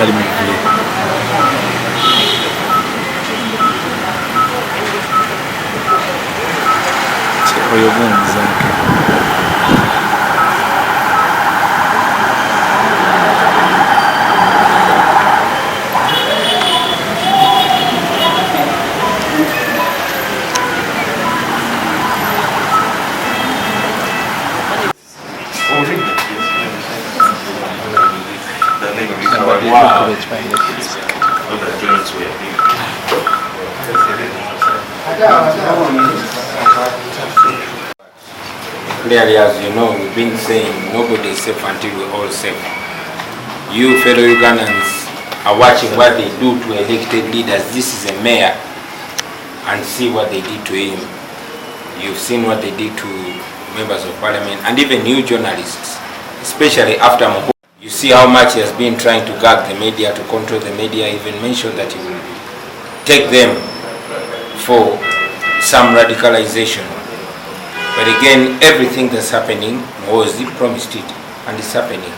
bali mu kule oyo gunzanke Clearly, as you know, we've been saying nobody is safe until we're all safe. You fellow Ugandans are watching what they do to elected leaders. This is a mayor, and see what they did to him. You've seen what they did to members of parliament and even new journalists, especially after Mugo. You see how much he has been trying to gag the media, to control the media, even mentioned that he will take them for some radicalization. But again, everything that's happening was he promised it, and it's happening.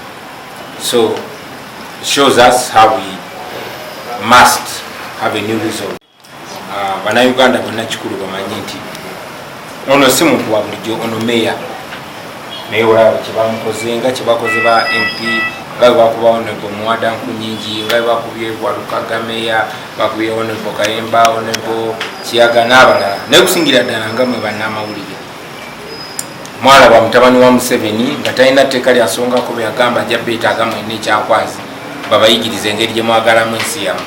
So it shows us how we must have a new result. Bana Uganda bonna kikulu bamanyi nti ono si muntu wa bulijjo, ono meya naye olaba kyebamukoze nga kyebakoze ba MP, nga bakuba Honorable Muwadanku nyingi, nga bakubye Walukaga meya, bakubye Honorable Kawempe, Honorable Kiyaga n'abalala, naye kusingira ddala nga mwe bannamawulire. Mwalaba mutabani wa Museveni nga talina tteeka lyasongako bwe yagamba ajja beetaaga mwena ekyakwazi babayigiriza engeri gye mwagalamu ensi yammwe,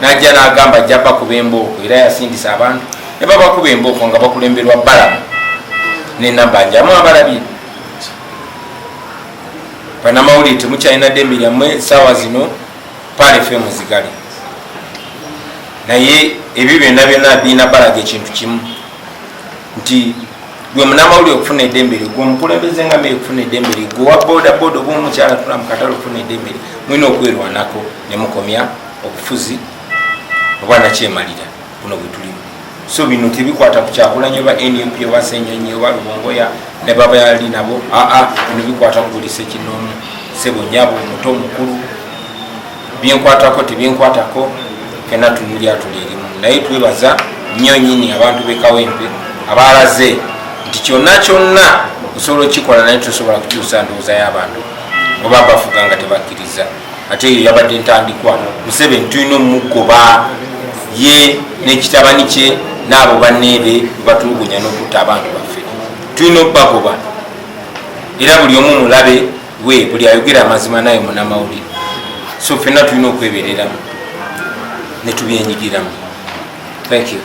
n'ajja n'agamba ajja bakuba embooko, era yasindisa abantu ne babakuba embooko nga bakulemberwa Balamu ne Nambanja. Abalabye bannamawulire temukyalina ddembe lyammwe essaawa zino Paal FM zigale, naye ebyo byonna byonna birina balaga ekintu kimu nti gwe munnamawulire okufuna eddembe lye, gwe omukulembeze nga meeya okufuna eddembe lye, gwe wa boodabooda oba omukyala tula mu katale okufuna eddembe lye, mulina okwerwanako ne mukomya obufuzi oba nakyemalira buno bwe tulimu. So bino tebikwata ku Kyagulanyi oba NUP oba Ssenyonyi oba Lubongoya ne babayali nabo, bino bikwata ku buli Ssekinoomu, Ssebo Nnyabo, omuto omukulu, byenkwatako tebyenkwatako, fenna tunulya tuli erimu. Naye twebaza nnyo nnyini abantu b'e Kawempe abalaze nti kyonna kyonna osobola okikola naye tosobola kukyusa ndowooza y'abantu oba bafuga nga tebakkiriza. Ate eyo yabadde ntandikwa Museveni tulina omugoba ye n'ekitabani kye n'abo banneebe batulugunya n'okutta abantu baffe, tulina okubagoba. Era buli omu mulabe we buli ayogera amazima naye munnamawulire. So ffenna tulina okwebereramu ne tubyenyigiramu. Thank you.